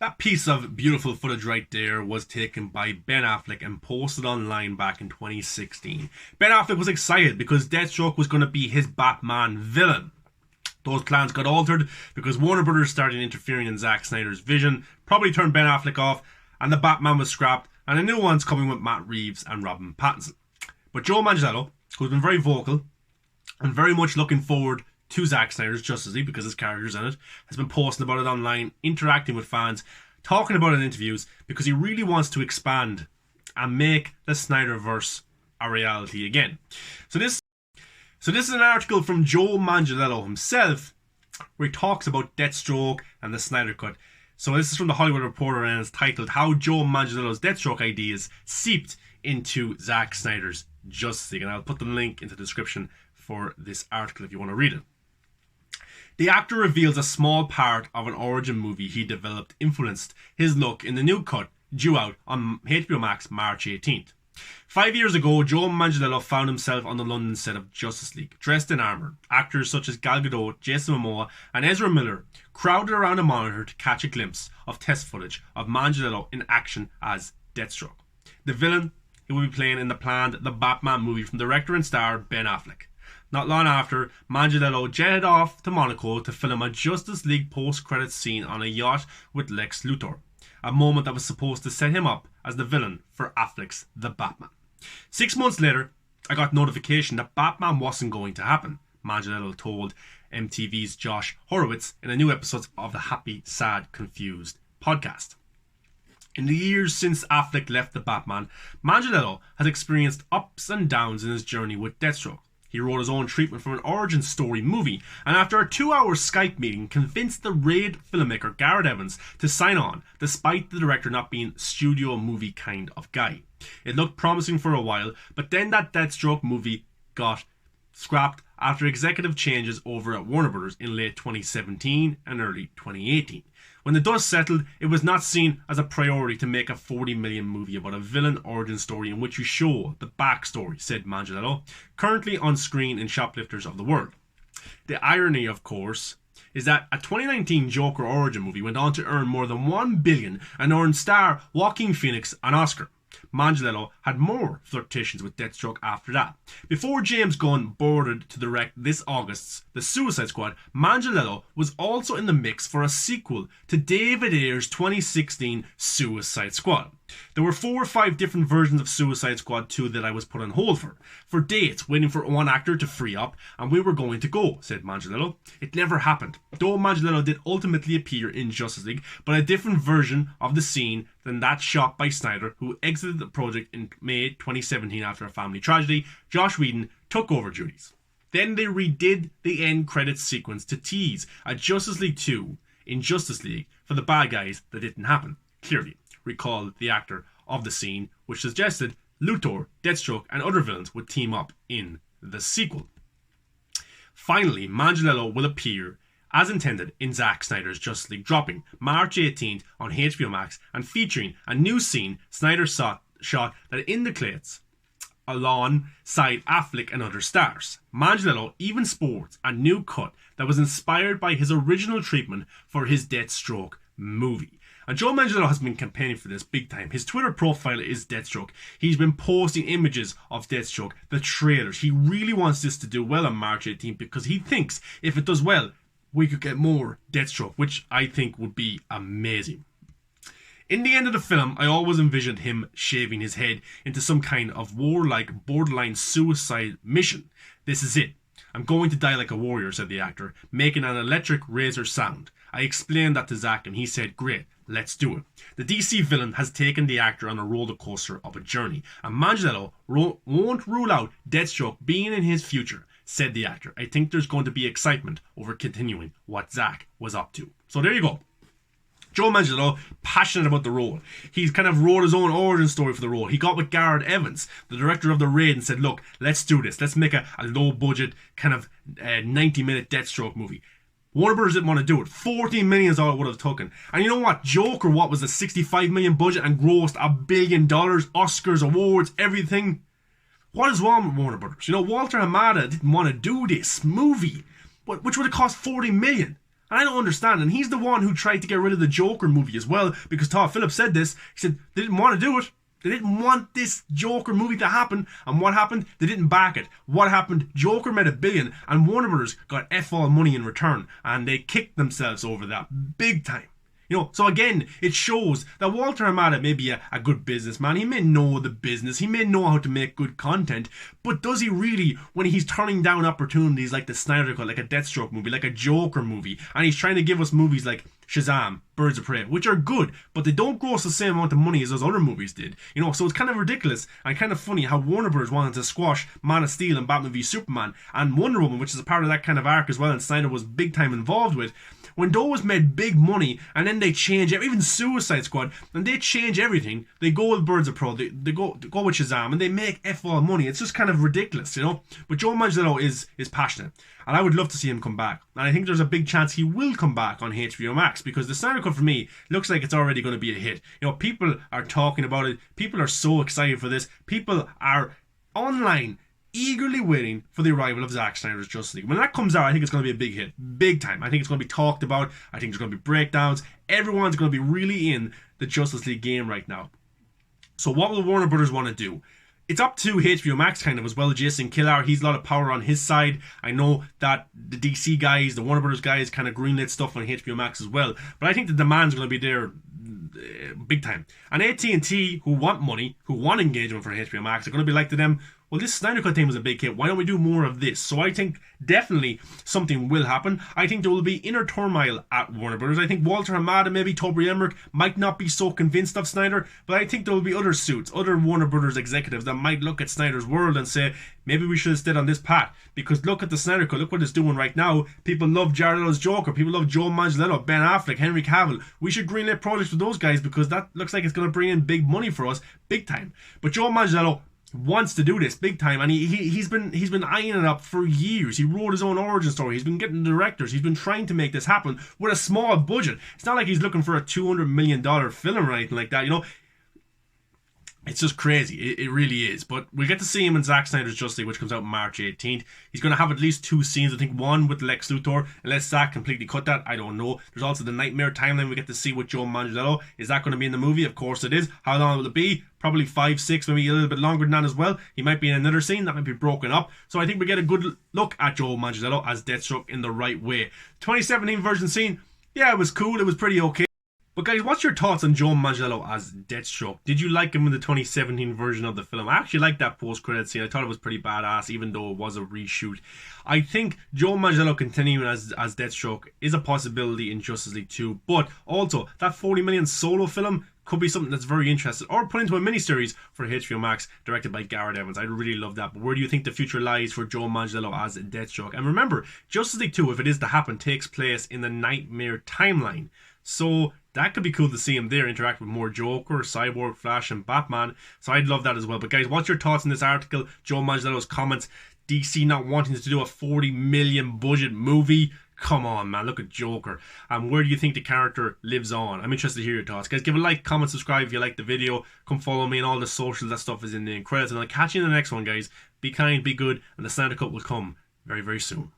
That piece of beautiful footage right there was taken by Ben Affleck and posted online back in 2016. Ben Affleck was excited because Deathstroke was going to be his Batman villain. Those plans got altered because Warner Brothers started interfering in Zack Snyder's vision, probably turned Ben Affleck off, and the Batman was scrapped, and a new one's coming with Matt Reeves and Robin Pattinson. But Joe Manganiello, who's been very vocal and very much looking forward to Zack Snyder's Justice League because his character's in it, has been posting about it online, interacting with fans, talking about it in interviews because he really wants to expand and make the Snyderverse a reality again. So this is an article from Joe Manganiello himself where he talks about Deathstroke and the Snyder Cut. So this is from the Hollywood Reporter and it's titled How Joe Manganiello's Deathstroke Ideas Seeped into Zack Snyder's Justice League. And I'll put the link into the description for this article if you want to read it. The actor reveals a small part of an origin movie he developed influenced his look in the new cut due out on HBO Max March 18th. 5 years ago, Joe Manganiello found himself on the London set of Justice League, dressed in armour. Actors such as Gal Gadot, Jason Momoa and Ezra Miller crowded around a monitor to catch a glimpse of test footage of Manganiello in action as Deathstroke. The villain he will be playing in the planned The Batman movie from director and star Ben Affleck. Not long after, Manganiello jetted off to Monaco to film a Justice League post-credits scene on a yacht with Lex Luthor, a moment that was supposed to set him up as the villain for Affleck's The Batman. 6 months later, I got notification that Batman wasn't going to happen, Manganiello told MTV's Josh Horowitz in a new episode of the Happy, Sad, Confused podcast. In the years since Affleck left The Batman, Manganiello has experienced ups and downs in his journey with Deathstroke. He wrote his own treatment for an origin story movie, and after a 2-hour Skype meeting, convinced the Raid filmmaker Garrett Evans to sign on, despite the director not being studio movie kind of guy. It looked promising for a while, but then that Deathstroke movie got scrapped after executive changes over at Warner Brothers in late 2017 and early 2018. When the dust settled, it was not seen as a priority to make a $40 million movie about a villain origin story in which you show the backstory, said Manganiello, currently on screen in Shoplifters of the World. The irony, of course, is that a 2019 Joker origin movie went on to earn more than $1 billion and earned star Joaquin Phoenix an Oscar. Manganiello had more flirtations with Deathstroke after that. Before James Gunn boarded to direct this August's The Suicide Squad, Manganiello was also in the mix for a sequel to David Ayer's 2016 Suicide Squad. There were 4 or 5 different versions of Suicide Squad 2 that I was put on hold for dates, waiting for one actor to free up, and we were going to go, said Manganiello. It never happened, though Manganiello did ultimately appear in Justice League, but a different version of the scene than that shot by Snyder, who exited the project in May 2017 after a family tragedy. Joss Whedon took over duties. Then they redid the end credits sequence to tease a Justice League 2 in Justice League for the bad guys that didn't happen, clearly. Recalled the actor of the scene, which suggested Luthor, Deathstroke and other villains would team up in the sequel. Finally, Manganiello will appear as intended in Zack Snyder's Justice League, dropping March 18th on HBO Max and featuring a new scene Snyder shot that indicates alongside Affleck and other stars. Manganiello even sports a new cut that was inspired by his original treatment for his Deathstroke movie. And Joe Manganiello has been campaigning for this big time. His Twitter profile is Deathstroke. He's been posting images of Deathstroke, the trailers. He really wants this to do well on March 18th because he thinks if it does well, we could get more Deathstroke, which I think would be amazing. In the end of the film, I always envisioned him shaving his head into some kind of warlike, borderline suicide mission. This is it. I'm going to die like a warrior, said the actor, making an electric razor sound. I explained that to Zack and he said, great, let's do it. The DC villain has taken the actor on a roller coaster of a journey, and Manganiello won't rule out Deathstroke being in his future, said the actor. I think there's going to be excitement over continuing what Zack was up to. So there you go. Joe Manganiello, passionate about the role. He's kind of wrote his own origin story for the role. He got with Garrett Evans, the director of The Raid, and said, look, let's do this. Let's make a low budget kind of 90-minute Deathstroke movie. Warner Brothers didn't want to do it. $14 million is all it would have taken. And you know what? Joker, what was a $65 million budget and grossed $1 billion, Oscars, awards, everything. What is wrong with Warner Brothers? You know, Walter Hamada didn't want to do this movie, which would have cost $40 million. And I don't understand. And he's the one who tried to get rid of the Joker movie as well, because Todd Phillips said this. He said they didn't want to do it. They didn't want this Joker movie to happen. And what happened? They didn't back it. What happened? Joker made $1 billion and Warner Brothers got F all money in return. And they kicked themselves over that big time. You know, so again, it shows that Walter Hamada may be a good businessman. He may know the business. He may know how to make good content. But does he really, when he's turning down opportunities like the Snyder Cut, like a Deathstroke movie, like a Joker movie, and he's trying to give us movies like Shazam, Birds of Prey, which are good, but they don't gross the same amount of money as those other movies did. You know, so it's kind of ridiculous and kind of funny how Warner Bros. Wanted to squash Man of Steel and Batman v Superman and Wonder Woman, which is a part of that kind of arc as well, and Snyder was big time involved with. When those made big money and then they change it, even Suicide Squad, and they change everything, they go with Birds of Prey, they go with Shazam, and they make F all money. It's just kind of ridiculous, you know. But Joe Manganiello is passionate, and I would love to see him come back. And I think there's a big chance he will come back on HBO Max, because the Snyder Cut for me looks like it's already going to be a hit. You know, people are talking about it. People are so excited for this. People are online eagerly waiting for the arrival of Zack Snyder's Justice League. When that comes out, I think it's going to be a big hit. Big time. I think it's going to be talked about. I think there's going to be breakdowns. Everyone's going to be really in the Justice League game right now. So what will Warner Brothers want to do? It's up to HBO Max kind of as well. Jason Kilar, he's a lot of power on his side. I know that the DC guys, the Warner Brothers guys kind of greenlit stuff on HBO Max as well. But I think the demand's going to be there big time. And AT&T, who want money, who want engagement for HBO Max, are going to be like to them, well, this Snyder Cut thing was a big hit. Why don't we do more of this? So I think definitely something will happen. I think there will be inner turmoil at Warner Brothers. I think Walter Hamada, maybe Toby Emmerich, might not be so convinced of Snyder, but I think there will be other suits, other Warner Brothers executives that might look at Snyder's world and say, maybe we should have stayed on this path. Because look at the Snyder Cut, look what it's doing right now. People love Jared Leto's Joker, people love Joe Manganiello, Ben Affleck, Henry Cavill. We should greenlit projects with those guys, because that looks like it's going to bring in big money for us, big time. But Joe Manganiello wants to do this big time, and he's been eyeing it up for years. He wrote his own origin story. He's been getting directors. He's been trying to make this happen with a small budget. It's not like he's looking for a $200 million film or anything like that, you know. It's just crazy. It really is. But we'll get to see him in Zack Snyder's Justice League, which comes out March 18th. He's going to have at least 2 scenes. I think one with Lex Luthor. Unless Zack completely cut that, I don't know. There's also the Nightmare timeline we get to see with Joe Manganiello. Is that going to be in the movie? Of course it is. How long will it be? Probably 5, 6, maybe a little bit longer than that as well. He might be in another scene that might be broken up. So I think we get a good look at Joe Manganiello as Deathstroke in the right way. 2017 version scene, yeah, it was cool. It was pretty okay. But guys, what's your thoughts on Joe Manganiello as Deathstroke? Did you like him in the 2017 version of the film? I actually liked that post-credit scene. I thought it was pretty badass, even though it was a reshoot. I think Joe Manganiello continuing as Deathstroke is a possibility in Justice League 2. But also, that 40 million solo film could be something that's very interesting. Or put into a miniseries for HBO Max, directed by Garrett Evans. I'd really love that. But where do you think the future lies for Joe Manganiello as Deathstroke? And remember, Justice League 2, if it is to happen, takes place in the Nightmare timeline. So that could be cool to see him there interact with more Joker, Cyborg, Flash, and Batman. So I'd love that as well. But guys, what's your thoughts on this article? Joe Manganiello's comments. DC not wanting to do a 40 million budget movie. Come on, man. Look at Joker. And where do you think the character lives on? I'm interested to hear your thoughts. Guys, give a like, comment, subscribe if you like the video. Come follow me on all the socials. That stuff is in the credits. And I'll catch you in the next one, guys. Be kind, be good, and the Snyder Cut will come very, very soon.